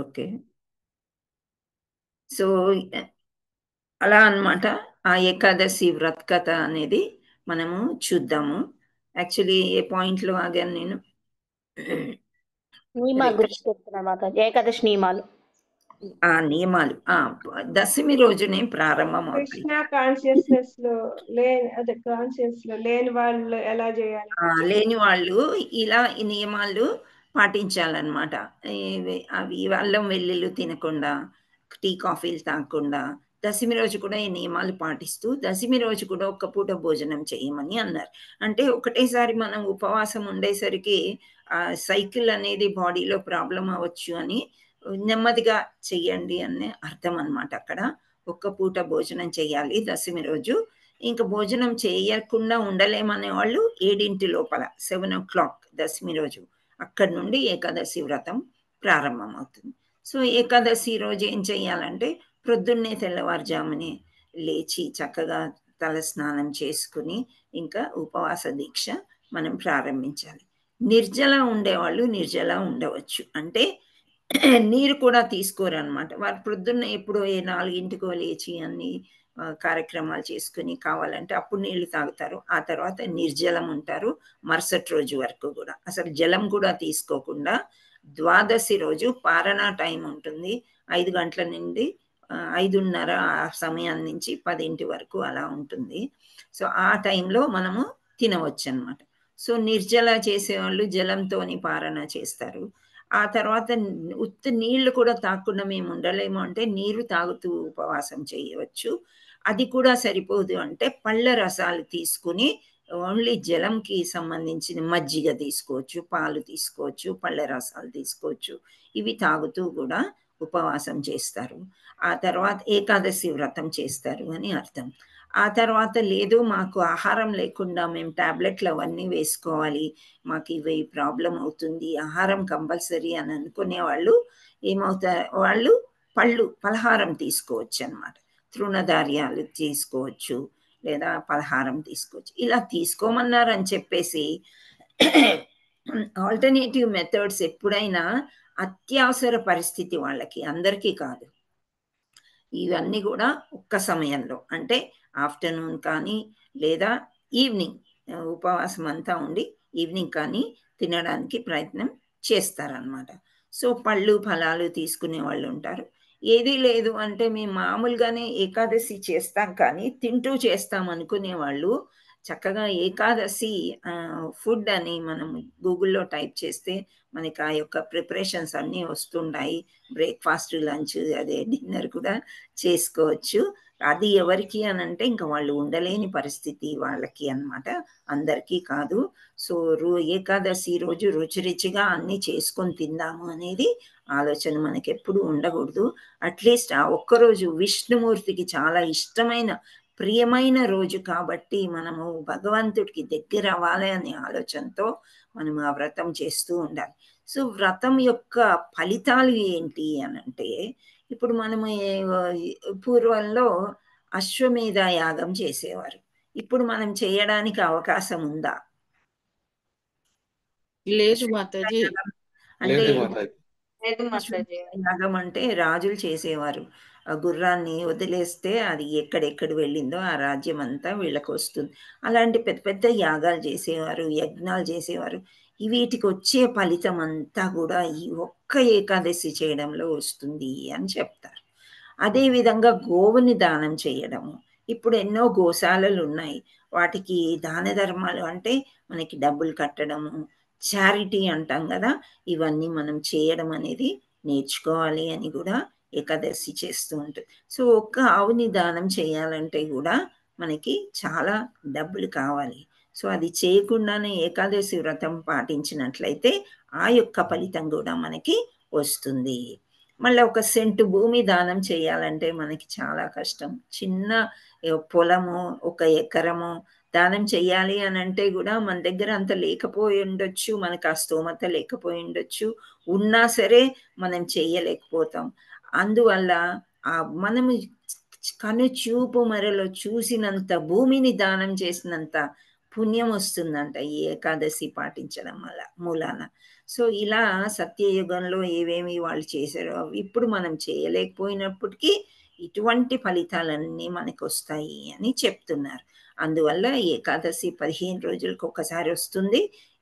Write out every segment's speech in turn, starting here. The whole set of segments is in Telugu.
ఓకే. సో అలా అన్నమాట. ఆ ఏకాదశి వ్రత కథ అనేది మనము చూద్దాము. యాక్చువల్లీ ఏ పాయింట్లో ఆగాను నేను? నియమాల గురించి చెప్తున్నా మాతాజీ, ఏకాదశి నియమాలు. ఆ నియమాలు దశమి రోజునే ప్రారంభం అవుతాయి. కృష్ణ కాన్షియస్నెస్ లో లేని వాళ్ళు ఎలా చేయాలి? లేని వాళ్ళు ఇలా ఈ నియమాలు పాటించాలన్నమాట. అవి అల్లం వెల్లుల్లి తినకుండా, టీ కాఫీలు తాగకుండా, దశమి రోజు కూడా ఈ నియమాలు పాటిస్తూ దశమి రోజు కూడా ఒక్క పూట భోజనం చేయమని అన్నారు. అంటే ఒకటేసారి మనం ఉపవాసం ఉండేసరికి ఆ సైకిల్ అనేది బాడీలో ప్రాబ్లం అవ్వచ్చు అని నెమ్మదిగా చెయ్యండి అనే అర్థం అన్నమాట. అక్కడ ఒక్క పూట భోజనం చేయాలి దశమి రోజు. ఇంకా భోజనం చేయకుండా ఉండలేమనే వాళ్ళు 7 లోపల 7 o'clock దశమి రోజు అక్కడి నుండి ఏకాదశి వ్రతం ప్రారంభం అవుతుంది. సో ఏకాదశి రోజు ఏం చేయాలంటే ప్రొద్దున్నే తెల్లవారుజామునే లేచి చక్కగా తల స్నానం చేసుకుని ఇంకా ఉపవాస దీక్ష మనం ప్రారంభించాలి. నిర్జల ఉండేవాళ్ళు నిర్జల ఉండవచ్చు. అంటే నీరు కూడా తీసుకోరు అనమాట. వారు ప్రొద్దున్న ఎప్పుడో 4ంటికో లేచి అన్ని కార్యక్రమాలు చేసుకుని కావాలంటే అప్పుడు నీళ్లు తాగుతారు. ఆ తర్వాత నిర్జలం ఉంటారు మరుసటి రోజు వరకు కూడా. అసలు జలం కూడా తీసుకోకుండా ద్వాదశి రోజు పారణ టైం ఉంటుంది. 5 గంటల నుండి 5:30 ఆ సమయం నుంచి 10 వరకు అలా ఉంటుంది. సో ఆ టైంలో మనము తినవచ్చు అనమాట. సో నిర్జల చేసేవాళ్ళు జలంతోని పారణ చేస్తారు. ఆ తర్వాత ఉత్తి నీళ్లు కూడా తాగకుండా మేము ఉండలేము అంటే నీరు తాగుతూ ఉపవాసం చేయవచ్చు. అది కూడా సరిపోదు అంటే పళ్ళ రసాలు తీసుకుని ఓన్లీ జలంకి సంబంధించిన మజ్జిగ తీసుకోవచ్చు, పాలు తీసుకోవచ్చు, పళ్ళ రసాలు తీసుకోవచ్చు. ఇవి తాగుతూ కూడా ఉపవాసం చేస్తారు. ఆ తర్వాత ఏకాదశి వ్రతం చేస్తారు అని అర్థం. ఆ తర్వాత లేదు మాకు ఆహారం లేకుండా మేము టాబ్లెట్లు అవన్నీ వేసుకోవాలి, మాకు ఇవి ప్రాబ్లం అవుతుంది, ఆహారం కంపల్సరీ అని అనుకునే వాళ్ళు ఏమవుతారు, వాళ్ళు పలహారం తీసుకోవచ్చు అనమాట. తృణధాన్యాలు తీసుకోవచ్చు లేదా పలహారం తీసుకోవచ్చు. ఇలా తీసుకోమన్నారని చెప్పేసి ఆల్టర్నేటివ్ మెథడ్స్ ఎప్పుడైనా అత్యవసర పరిస్థితి వాళ్ళకి, అందరికీ కాదు. ఇవన్నీ కూడా ఒక్క సమయంలో అంటే ఆఫ్టర్నూన్ కానీ లేదా ఈవినింగ్ ఉపవాసం అంతా ఉండి ఈవినింగ్ కానీ తినడానికి ప్రయత్నం చేస్తారనమాట. సో పళ్ళు ఫలాలు తీసుకునే వాళ్ళు ఉంటారు. ఏదీ లేదు అంటే మేము మామూలుగానే ఏకాదశి చేస్తాం కానీ తింటూ చేస్తాం అనుకునే వాళ్ళు చక్కగా ఏకాదశి ఫుడ్ అని మనం గూగుల్లో టైప్ చేస్తే మనకి ఆ యొక్క ప్రిపరేషన్స్ అన్నీ వస్తుంటాయి. బ్రేక్ఫాస్ట్, లంచ్, అదే డిన్నర్ కూడా చేసుకోవచ్చు. అది ఎవరికి అని అంటే ఇంకా వాళ్ళు ఉండలేని పరిస్థితి వాళ్ళకి అన్నమాట, అందరికీ కాదు. సో ఏకాదశి రోజు రుచిగా అన్నీ చేసుకొని తిందాము అనేది ఆలోచన మనకి ఎప్పుడు ఉండకూడదు. అట్లీస్ట్ ఆ ఒక్కరోజు విష్ణుమూర్తికి చాలా ఇష్టమైన ప్రియమైన రోజు కాబట్టి మనము భగవంతుడికి దగ్గర అవ్వాలి అనే ఆలోచనతో మనం ఆ వ్రతం చేస్తూ ఉండాలి. సో వ్రతం యొక్క ఫలితాలు ఏంటి అని అంటే ఇప్పుడు మనము పూర్వంలో అశ్వమేధ యాగం చేసేవారు. ఇప్పుడు మనం చేయడానికి అవకాశం ఉందా? లేదు మాతాజీ. అంటే లేదు మాతాజీ. లేదు మాతాజీ. యాగం అంటే రాజులు చేసేవారు. ఆ గుర్రాన్ని వదిలేస్తే అది ఎక్కడెక్కడ వెళ్ళిందో ఆ రాజ్యం అంతా వీళ్ళకి వస్తుంది. అలాంటి పెద్ద పెద్ద యాగాలు చేసేవారు, యజ్ఞాలు చేసేవారు. వీటికి వచ్చే ఫలితం అంతా కూడా ఈ ఒక్క ఏకాదశి చేయడంలో వస్తుంది అని చెప్తారు. అదేవిధంగా గోవుని దానం చేయడము. ఇప్పుడు ఎన్నో గోశాలలు ఉన్నాయి. వాటికి దాన ధర్మాలు అంటే మనకి డబ్బులు కట్టడము, చారిటీ అంటాం కదా, ఇవన్నీ మనం చేయడం అనేది నేర్చుకోవాలి అని కూడా ఏకాదశి చేస్తూ ఉంటుంది. సో ఒక్క ఆవుని దానం చేయాలంటే కూడా మనకి చాలా డబ్బులు కావాలి. సో అది చేయకుండానే ఏకాదశి వ్రతం పాటించినట్లయితే ఆ యొక్క ఫలితం కూడా మనకి వస్తుంది. మళ్ళీ ఒక సెంటు భూమి దానం చేయాలంటే మనకి చాలా కష్టం. చిన్న పొలము, 1 ఎకరము దానం చెయ్యాలి అని అంటే కూడా మన దగ్గర అంత లేకపోయి ఉండొచ్చు, మనకు ఆ స్తోమత లేకపోయి ఉండొచ్చు. ఉన్నా సరే మనం చెయ్యలేకపోతాం. అందువల్ల మనము కను చూపు మరలో చూసినంత భూమిని దానం చేసినంత పుణ్యం వస్తుందంట ఈ ఏకాదశి పాటించడం వల్ల మూలాన. సో ఇలా సత్యయుగంలో ఏవేమి వాళ్ళు చేశారో అవి ఇప్పుడు మనం చేయలేకపోయినప్పటికీ ఇటువంటి ఫలితాలన్నీ మనకు వస్తాయి అని చెప్తున్నారు. అందువల్ల ఏకాదశి 15 రోజులకు ఒకసారి వస్తుంది.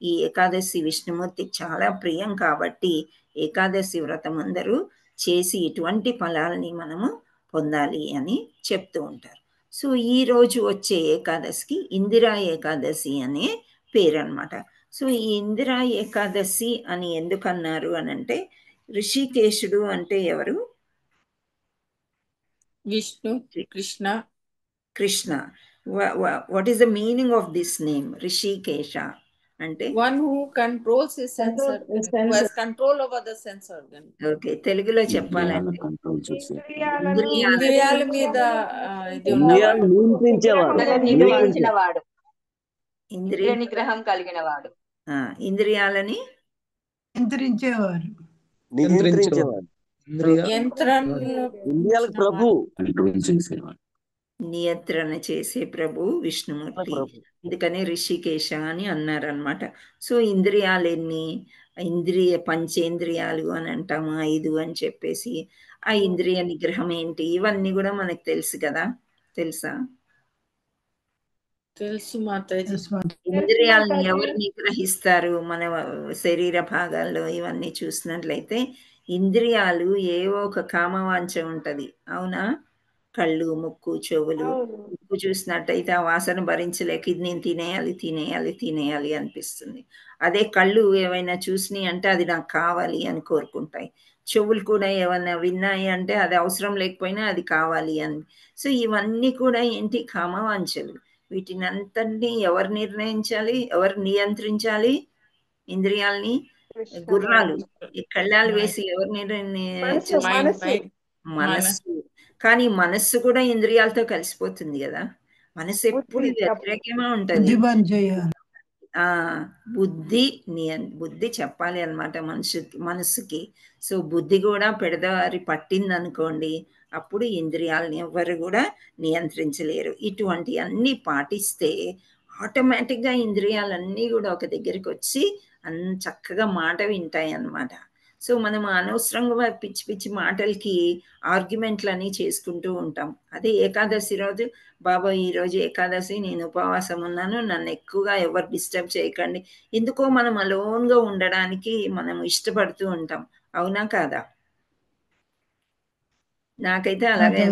ఈ ఏకాదశి విష్ణుమూర్తికి చాలా ప్రియం కాబట్టి ఏకాదశి వ్రతం అందరూ చేసి ఇటువంటి ఫలాల్ని మనము పొందాలి అని చెప్తూ ఉంటారు. సో ఈ రోజు వచ్చే ఏకాదశికి ఇందిరా ఏకాదశి అనే పేరు అనమాట. సో ఈ ఇందిరా ఏకాదశి అని ఎందుకన్నారు అని అంటే, ఋషికేశుడు అంటే ఎవరు? Vishnu, Krishna. Krishna. What is the meaning of this name Hrishikesha అంటే? One who controls his sense organ, who has control over the sense organ. Okay, తెలుగులో చెప్పాలంటే ఇంద్రియాల మీద ఇది ఇంద్రియాలు నియంత్రించేవాడు. నిగ్రహించినవాడు, ఇంద్రియ నిగ్రహం కలిగిన వాడు, ఇంద్రియాలని నియంత్రించేవారు. నియంత్రించేవాడు. ఇంద్రియాలకు ప్రభు, నియంత్రణ చేసే ప్రభు విష్ణుమూర్తి. అందుకని ఋషికేశ అని అన్నారనమాట. సో ఇంద్రియాలు ఎన్ని? పంచేంద్రియాలు అని అంటాము, 5 అని చెప్పేసి. ఆ ఇంద్రియ నిగ్రహం ఏంటి ఇవన్నీ కూడా మనకు తెలుసు కదా, తెలుసా? తెలుసు మాతాజీ. ఇంద్రియాలను ఎవరు నిగ్రహిస్తారు? మన శరీర భాగాల్లో ఇవన్నీ చూసినట్లయితే ఇంద్రియాలు ఏవో ఒక కామవాంఛ ఉంటది, అవునా? కళ్ళు, ముక్కు, చెవులు. ముక్కు చూసినట్టయితే ఆ వాసన భరించలేక ఇది నేను తినేయాలి తినేయాలి తినేయాలి అనిపిస్తుంది. అదే కళ్ళు ఏవైనా చూసినాయి అంటే అది నాకు కావాలి అని కోరుకుంటాయి. చెవులు కూడా ఏమైనా విన్నాయి అంటే అది అవసరం లేకపోయినా అది కావాలి అని. సో ఇవన్నీ కూడా ఏంటి? కామవాంఛలు. వీటిని అంతటినీ ఎవరు నిర్ణయించాలి, ఎవరు నియంత్రించాలి? ఇంద్రియాల్ని గుర్రాలు కళ్ళాలు వేసి ఎవరు మనస్సు. కానీ మనస్సు కూడా ఇంద్రియాలతో కలిసిపోతుంది కదా. మనస్సు ఎప్పుడు వ్యతిరేకంగా ఉంటది. బుద్ధి చెప్పాలి అనమాట మనసుకి. సో బుద్ధి కూడా పెడదారి పట్టింది అనుకోండి, అప్పుడు ఇంద్రియాలని ఎవరు కూడా నియంత్రించలేరు. ఇటువంటి అన్ని పాటిస్తే ఆటోమేటిక్గా ఇంద్రియాలన్నీ కూడా ఒక దగ్గరికి వచ్చి చక్కగా మాట వింటాయి అన్నమాట. సో మనం అనవసరంగా పిచ్చి పిచ్చి మాటలకి ఆర్గ్యుమెంట్లు అని చేసుకుంటూ ఉంటాం. అదే ఏకాదశి రోజు, బాబా ఈరోజు ఏకాదశి, నేను ఉపవాసం ఉన్నాను, నన్ను ఎక్కువగా ఎవరు డిస్టర్బ్ చేయకండి. ఎందుకో మనం అలోన్గా ఉండడానికి మనం ఇష్టపడుతూ ఉంటాం, అవునా కాదా? నాకైతే అలాగే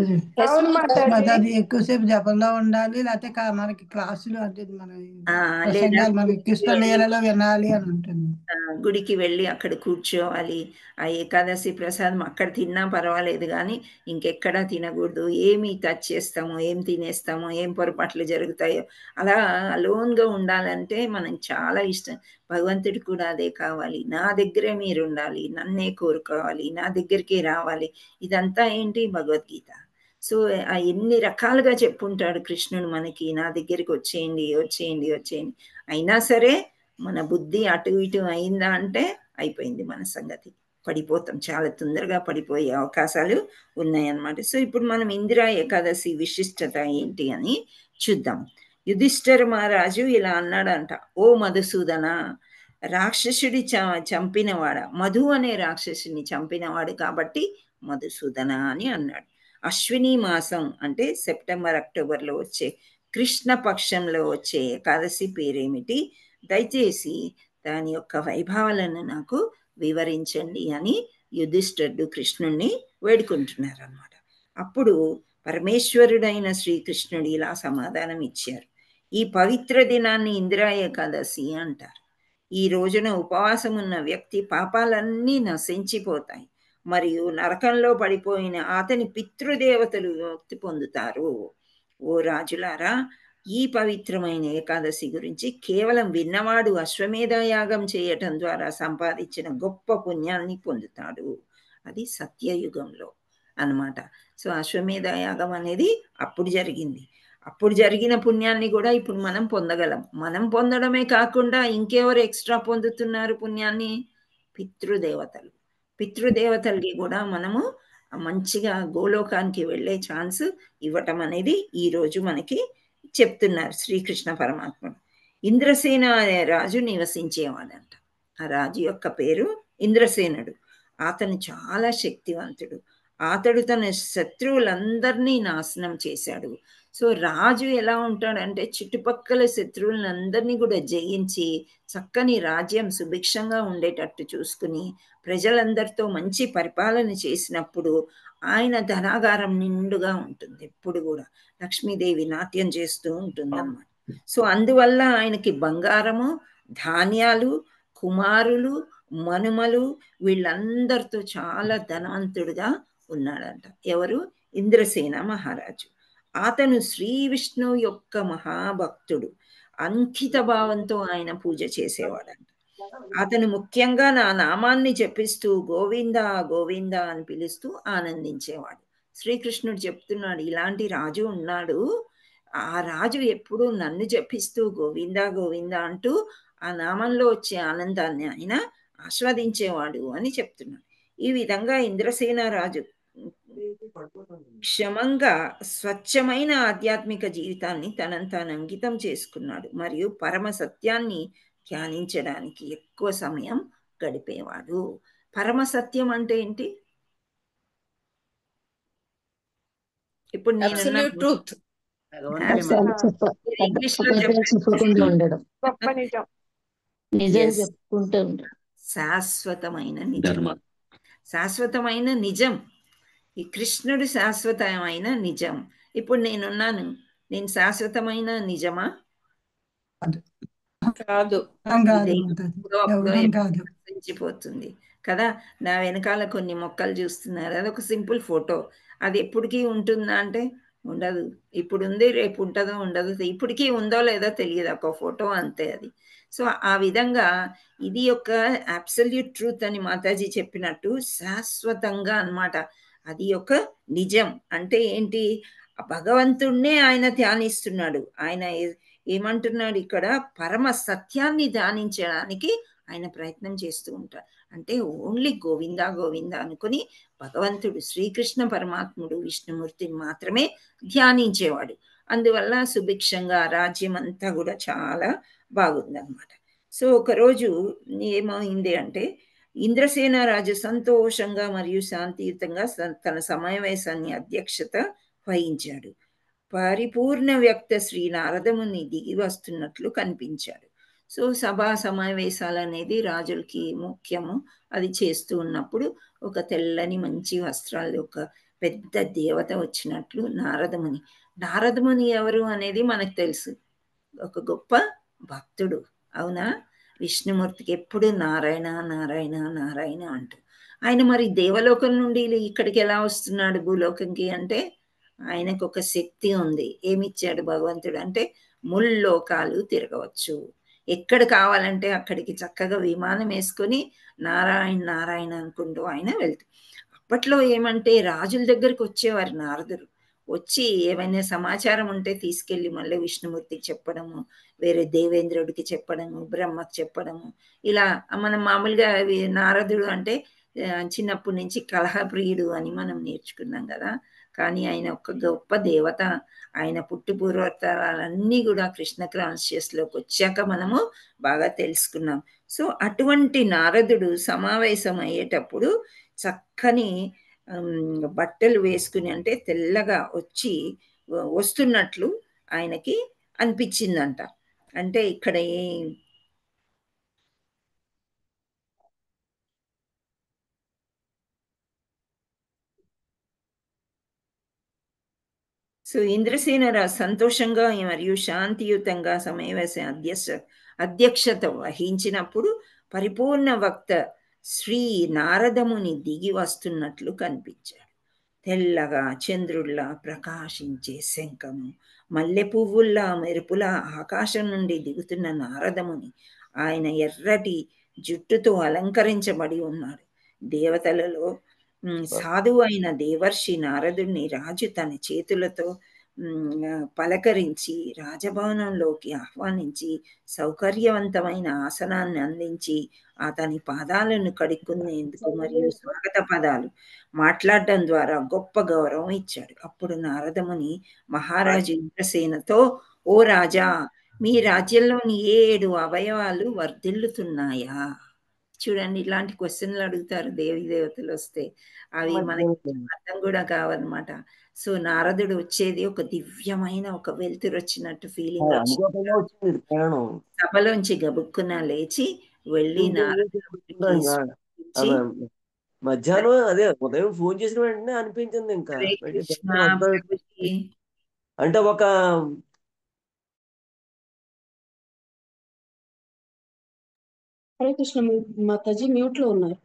ఎక్కువసేపు జపంలో ఉండాలి, లేకపోతే మనకి క్లాసులు అంటే మనకి కృష్ణలీలలో వినాలి అని ఉంటుంది. గుడికి వెళ్ళి అక్కడ కూర్చోవాలి. ఆ ఏకాదశి ప్రసాదం అక్కడ తిన్నా పర్వాలేదు, కానీ ఇంకెక్కడా తినకూడదు. ఏమి టచ్ చేస్తామో, ఏం తినేస్తామో, ఏం పొరపాట్లు జరుగుతాయో, అలా అలోన్గా ఉండాలంటే మనం చాలా ఇష్టం. భగవంతుడికి కూడా అదే కావాలి, నా దగ్గరే మీరు ఉండాలి, నన్నే కోరుకోవాలి, నా దగ్గరికి రావాలి. ఇదంతా ఏంటి? భగవద్గీత. సో ఎన్ని రకాలుగా చెప్పుంటాడు కృష్ణుడు మనకి, నా దగ్గరికి వచ్చేయండి వచ్చేయండి వచ్చేయండి. అయినా సరే మన బుద్ధి అటు ఇటు అయిందా అంటే అయిపోయింది మన సంగతి, పడిపోతాం, చాలా తొందరగా పడిపోయే అవకాశాలు ఉన్నాయన్నమాట. సో ఇప్పుడు మనం ఇందిరా ఏకాదశి విశిష్టత ఏంటి అని చూద్దాం. యుధిష్ఠిర మహారాజు ఇలా అన్నాడంట, ఓ మధుసూదన, రాక్షసుడి చంపినవాడ, మధు అనే రాక్షసుని చంపినవాడు కాబట్టి మధుసూదన అని అన్నాడు. అశ్విని మాసం అంటే సెప్టెంబర్ అక్టోబర్లో వచ్చే కృష్ణ పక్షంలో వచ్చే ఏకాదశి పేరేమిటి? దయచేసి దాని యొక్క వైభవాలను నాకు వివరించండి అని యుధిష్ఠిరుడు కృష్ణుణ్ణి వేడుకుంటున్నారు అన్నమాట. అప్పుడు పరమేశ్వరుడైన శ్రీకృష్ణుడు ఇలా సమాధానం ఇచ్చారు. ఈ పవిత్ర దినాన్ని ఇందిరా ఏకాదశి అంటారు. ఈ రోజున ఉపవాసం ఉన్న వ్యక్తి పాపాలన్నీ నశించిపోతాయి మరియు నరకంలో పడిపోయిన అతని పితృదేవతలు ముక్తి పొందుతారు. ఓ రాజులారా, ఈ పవిత్రమైన ఏకాదశి గురించి కేవలం విన్నవాడు అశ్వమేధ యాగం చేయటం ద్వారా సంపాదించిన గొప్ప పుణ్యాన్ని పొందుతాడు. అది సత్యయుగంలో అన్నమాట. సో అశ్వమేధ యాగం అనేది అప్పుడు జరిగింది. అప్పుడు జరిగిన పుణ్యాన్ని కూడా ఇప్పుడు మనం పొందగలం. మనం పొందడమే కాకుండా ఇంకెవరు ఎక్స్ట్రా పొందుతున్నారు పుణ్యాన్ని? పితృదేవతలు. పితృదేవతలకి కూడా మనము మంచిగా గోలోకానికి వెళ్ళే ఛాన్స్ ఇవ్వటం అనేది ఈరోజు మనకి చెప్తున్నారు శ్రీకృష్ణ పరమాత్ముడు. ఇంద్రసేన అనే రాజు నివసించేవాడంట. ఆ రాజు యొక్క పేరు ఇంద్రసేనుడు. అతను చాలా శక్తివంతుడు. అతడు తన శత్రువులందరినీ నాశనం చేశాడు. సో రాజు ఎలా ఉంటాడంటే చుట్టుపక్కల శత్రువులందరినీ కూడా జయించి చక్కని రాజ్యం సుభిక్షంగా ఉండేటట్టు చూసుకుని ప్రజలందరితో మంచి పరిపాలన చేసినప్పుడు ఆయన ధనాగారం నిండుగా ఉంటుంది. ఎప్పుడు కూడా లక్ష్మీదేవి నాట్యం చేస్తూ ఉంటుంది అన్నమాట. సో అందువల్ల ఆయనకి బంగారము, ధాన్యాలు, కుమారులు, మనుమలు వీళ్ళందరితో చాలా ధనవంతుడుగా ఉన్నాడంట. ఎవరు? ఇంద్రసేన మహారాజు. అతను శ్రీ విష్ణువు యొక్క మహాభక్తుడు. అంకిత భావంతో ఆయన పూజ చేసేవాడంట. అతను ముఖ్యంగా నా నామాన్ని జపిస్తూ గోవింద గోవింద అని పిలుస్తూ ఆనందించేవాడు. శ్రీకృష్ణుడు చెప్తున్నాడు, ఇలాంటి రాజు ఉన్నాడు. ఆ రాజు ఎప్పుడు నన్ను జపిస్తూ గోవింద గోవింద అంటూ ఆ నామంలో వచ్చే ఆనందాన్ని ఆయన ఆస్వాదించేవాడు అని చెప్తున్నాడు. ఈ విధంగా ఇంద్రసేన రాజు క్షమంగా స్వచ్ఛమైన ఆధ్యాత్మిక జీవితాన్ని తనను తాను అంకితం చేసుకున్నాడు. మరియు పరమ సత్యాన్ని ధ్యానించడానికి ఎక్కువ సమయం గడిపేవాడు. పరమ సత్యం అంటే ఏంటి? ఇప్పుడు నేను ఇంగ్లీష్ లో ఉండడం, గొప్ప నిజం, నిజం చెప్పుకుంటూ ఉండడం, శాశ్వతమైన నిజం. శాశ్వతమైన నిజం. ఈ కృష్ణుడు శాశ్వతమైన నిజం. ఇప్పుడు నేనున్నాను, నేను శాశ్వతమైన నిజమా? కాదు. పోతుంది కదా. నా వెనకాల కొన్ని మొక్కలు చూస్తున్నారు, అదొక సింపుల్ ఫోటో. అది ఎప్పటికీ ఉంటుందా అంటే ఉండదు. ఇప్పుడు ఉంది, రేపు ఉంటుందో ఉండదు, ఇప్పటికీ ఉందో లేదో తెలియదు, ఒక ఫోటో అంతే అది. సో ఆ విధంగా ఇది ఒక అబ్సల్యూట్ ట్రూత్ అని మాతాజీ చెప్పినట్టు శాశ్వతంగా అన్నమాట. అది ఒక నిజం. అంటే ఏంటి? భగవంతుణ్ణే ఆయన ధ్యానిస్తున్నాడు. ఆయన ఏమంటున్నాడు ఇక్కడ? పరమ సత్యాన్ని ధ్యానించడానికి ఆయన ప్రయత్నం చేస్తూ ఉంటాడు. అంటే ఓన్లీ గోవింద గోవింద అనుకుని భగవంతుడు శ్రీకృష్ణ పరమాత్ముడు విష్ణుమూర్తిని మాత్రమే ధ్యానించేవాడు. అందువల్ల సుభిక్షంగా రాజ్యం అంతా కూడా చాలా బాగుందన్నమాట. సో ఒకరోజు ఏమైంది అంటే ఇంద్రసేన రాజు సంతోషంగా మరియు శాంతియుతంగా తన సమావేశాన్ని అధ్యక్షత వహించాడు. పరిపూర్ణ వ్యక్త శ్రీ నారదముని దిగి వస్తున్నట్లు కనిపించాడు. సో సభా సమావేశాలు అనేది రాజులకి ముఖ్యము. అది చేస్తూ ఉన్నప్పుడు ఒక తెల్లని మంచి వస్త్రాలు ఒక పెద్ద దేవత వచ్చినట్లు నారదముని. నారదముని ఎవరు అనేది మనకు తెలుసు, ఒక గొప్ప భక్తుడు. అవునా? విష్ణుమూర్తికి ఎప్పుడు నారాయణ నారాయణ నారాయణ అంటూ ఆయన మరి దేవలోకం నుండి ఇక్కడికి ఎలా వస్తున్నాడు భూలోకంకి అంటే ఆయనకు ఒక శక్తి ఉంది. ఏమిచ్చాడు భగవంతుడు అంటే ముల్లోకాలు తిరగవచ్చు, ఎక్కడ కావాలంటే అక్కడికి చక్కగా విమానం వేసుకొని నారాయణ నారాయణ అనుకుంటూ ఆయన వెళ్తూ. అప్పట్లో ఏమంటే రాజుల దగ్గరికి వచ్చేవారు నారదుడు. వచ్చి ఏమైనా సమాచారం ఉంటే తీసుకెళ్ళి మళ్ళీ విష్ణుమూర్తికి చెప్పడము, వేరే దేవేంద్రుడికి చెప్పడము, బ్రహ్మకి చెప్పడము. ఇలా మనం మామూలుగా నారదుడు అంటే చిన్నప్పటి నుంచి కలహప్రియుడు అని మనం నేర్చుకున్నాం కదా. కానీ ఆయన ఒక గొప్ప దేవత. ఆయన పుట్టు పూర్వోత్తరాలన్నీ కూడా కృష్ణ కాన్షియస్లోకి వచ్చాక మనము బాగా తెలుసుకున్నాం. సో అటువంటి నారదుడు సమావేశం అయ్యేటప్పుడు చక్కని బట్టలు వేసుకుని అంటే తెల్లగా వస్తున్నట్లు ఆయనకి అనిపించిందంట. అంటే ఇక్కడ సో ఇంద్రసేన సంతోషంగా మరియు శాంతియుతంగా సమావేశం అధ్యక్షత వహించినప్పుడు పరిపూర్ణ వక్త శ్రీ నారదముని దిగి వస్తున్నట్లు కనిపించాడు. తెల్లగా చంద్రుల్లా ప్రకాశించే శంఖము, మల్లె పువ్వుల్లా మెరుపులా ఆకాశం నుండి దిగుతున్న నారదముని. ఆయన ఎర్రటి జుట్టుతో అలంకరించబడి ఉన్నాడు. దేవతలలో సాధువు అయిన దేవర్షి నారదుడిని రాజు తన చేతులతో పలకరించి రాజభవనంలోకి ఆహ్వానించి సౌకర్యవంతమైన ఆసనాన్ని అందించి అతని పాదాలను కడుక్కునేందుకు మరియు స్వాగత పదాలు మాట్లాడడం ద్వారా గొప్ప గౌరవం ఇచ్చాడు. అప్పుడు నారదముని మహారాజు ఇంద్రసేనతో, ఓ రాజా, మీ రాజ్యంలోని 7 అవయవాలు వర్ధిల్లుతున్నాయా? చూడండి, ఇలాంటి క్వశ్చన్లు అడుగుతారు దేవీ దేవతలు వస్తే. అవి మనకి అర్థం కూడా కావన్నమాట. సో నారదుడు వచ్చేది ఒక దివ్యమైన ఒక వెలుతురు వచ్చినట్టు ఫీలింగ్ అనుకోకుండా వచ్చింది ప్రయాణం. సభలోంచి గబుక్కున లేచి వెళ్ళి మధ్యాహ్నం అదే ఉదయం ఫోన్ చేసిన వెంటనే అనిపించింది ఇంకా అంటే ఒక హరే కృష్ణ, మాతాజీ మ్యూట్ లో ఉన్నారు.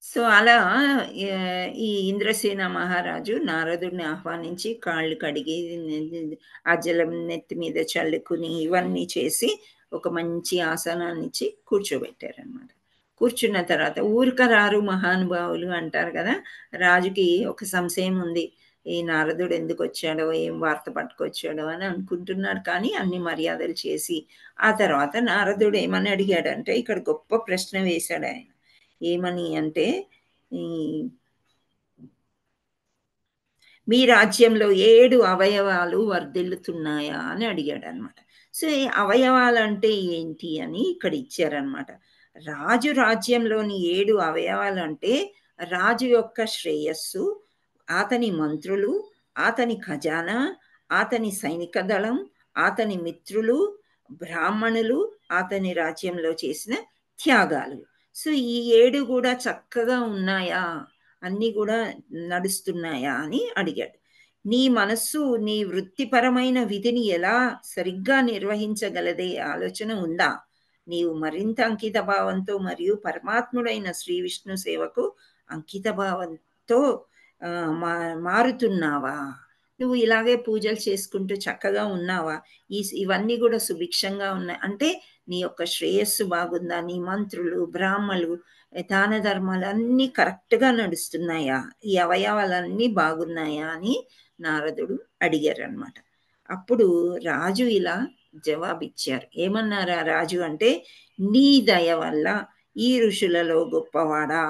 సో అలా ఈ ఇంద్రసేన మహారాజు నారదుడిని ఆహ్వానించి కాళ్ళు కడిగి ఆ జలం నెత్తి మీద చల్లుకుని ఇవన్నీ చేసి ఒక మంచి ఆసనాన్ని ఇచ్చి కూర్చోబెట్టారనమాట. కూర్చున్న తర్వాత ఊరికరారు మహానుభావులు అంటారు కదా, రాజుకి ఒక సంశయం ఉంది, ఈ నారదుడు ఎందుకు వచ్చాడో, ఏం వార్త పట్టుకొచ్చాడో అని అనుకుంటున్నాడు. కానీ అన్ని మర్యాదలు చేసి ఆ తర్వాత నారదుడు ఏమని అడిగాడంటే, ఇక్కడ గొప్ప ప్రశ్న వేశాడు ఆయన. ఏమని అంటే, మీ రాజ్యంలో 7 అవయవాలు వర్ధిల్లుతున్నాయా అని అడిగాడు అనమాట. సో ఈ అవయవాలు అంటే ఏంటి అని ఇక్కడ ఇచ్చారనమాట. రాజు రాజ్యంలోని 7 అవయవాలు అంటే రాజు యొక్క శ్రేయస్సు, అతని మంత్రులు, అతని ఖజానా, అతని సైనిక దళం, అతని మిత్రులు, బ్రాహ్మణులు, అతని రాజ్యంలో చేసిన త్యాగాలు. సో ఈ 7 కూడా చక్కగా ఉన్నాయా, అన్నీ కూడా నడుస్తున్నాయా అని అడిగాడు. నీ మనస్సు నీ వృత్తిపరమైన విధిని ఎలా సరిగ్గా నిర్వహించగలదే ఆలోచన ఉందా? నీవు మరింత అంకిత భావంతో మరియు పరమాత్ముడైన శ్రీ విష్ణు సేవకు అంకిత భావంతో మారుతున్నావా? నువ్వు ఇలాగే పూజలు చేసుకుంటూ చక్కగా ఉన్నావా? ఇవన్నీ కూడా సుభిక్షంగా ఉన్నాయి అంటే నీ యొక్క శ్రేయస్సు బాగుందా? నీ మంత్రులు, బ్రాహ్మణులు, దాన ధర్మాలు అన్నీ కరెక్ట్గా నడుస్తున్నాయా? ఈ అవయవాలన్నీ బాగున్నాయా అని నారదుడు అడిగారు అనమాట. అప్పుడు రాజు ఇలా జవాబిచ్చారు. ఏమన్నారా రాజు అంటే, నీ దయ వల్ల ఈ ఋషులలో గొప్పవాడా,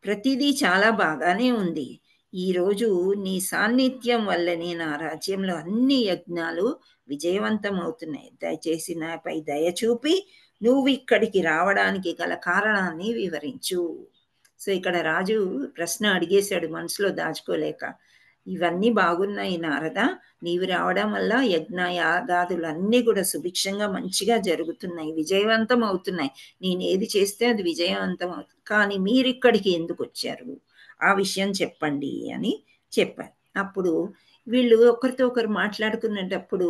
ప్రతిదీ చాలా బాగానే ఉంది. ఈరోజు నీ సాన్నిధ్యం వల్లనే నా రాజ్యంలో అన్ని యజ్ఞాలు విజయవంతం అవుతున్నాయి. దయచేసి నాపై దయ చూపి నువ్వు ఇక్కడికి రావడానికి గల కారణాన్ని వివరించు. సో ఇక్కడ రాజు ప్రశ్న అడిగేశాడు మనసులో దాచుకోలేక. ఇవన్నీ బాగున్నాయి నారద, నీవు రావడం వల్ల యజ్ఞ యాగాదులు అన్నీ కూడా సుభిక్షంగా మంచిగా జరుగుతున్నాయి, విజయవంతం అవుతున్నాయి. నేను ఏది చేస్తే అది విజయవంతం అవుతుంది. కానీ మీరు ఇక్కడికి ఎందుకు వచ్చారు, ఆ విషయం చెప్పండి అని చెప్పారు. అప్పుడు వీళ్ళు ఒకరితో ఒకరు మాట్లాడుకునేటప్పుడు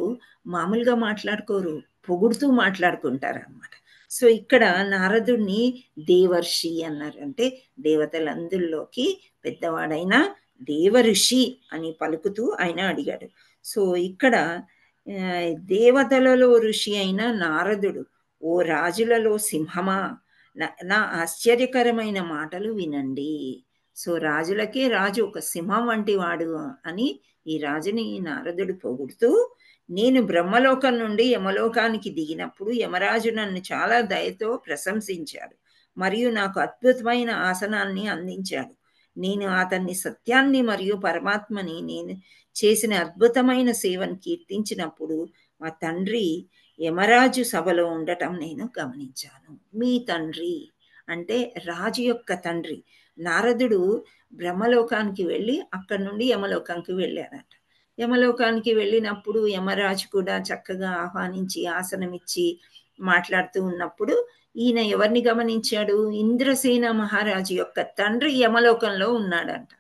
మామూలుగా మాట్లాడుకోరు, పొగుడుతూ మాట్లాడుకుంటారు అన్నమాట. సో ఇక్కడ నారదుడిని దేవర్షి అన్నారు. అంటే దేవతలందరిలోకి పెద్దవాడైన దేవఋషి అని పలుకుతూ ఆయన అడిగాడు. సో ఇక్కడ దేవతలలో ఋషి అయిన నారదుడు, ఓ రాజులలో సింహమా, నా ఆశ్చర్యకరమైన మాటలు వినండి. సో రాజులకే రాజు ఒక సింహం వంటి వాడు అని ఈ రాజుని నారదుడు పొగుడుతూ, నేను బ్రహ్మలోకం నుండి యమలోకానికి దిగినప్పుడు యమరాజు నన్ను చాలా దయతో ప్రశంసించాడు మరియు నాకు అద్భుతమైన ఆసనాన్ని అందించాడు. నేను అతన్ని సత్యాన్ని మరియు పరమాత్మని నేను చేసిన అద్భుతమైన సేవను కీర్తించినప్పుడు మా తండ్రి యమరాజు సభలో ఉండటం నేను గమనించాను. మీ తండ్రి అంటే రాజు యొక్క తండ్రి. నారదుడు బ్రహ్మలోకానికి వెళ్ళి అక్కడి నుండి యమలోకానికి వెళ్ళారట. యమలోకానికి వెళ్ళినప్పుడు యమరాజు కూడా చక్కగా ఆహ్వానించి ఆసనం ఇచ్చి మాట్లాడుతూ ఉన్నప్పుడు ఈయన ఎవరిని గమనించాడు? ఇంద్రసేన మహారాజు యొక్క తండ్రి యమలోకంలో ఉన్నాడంట.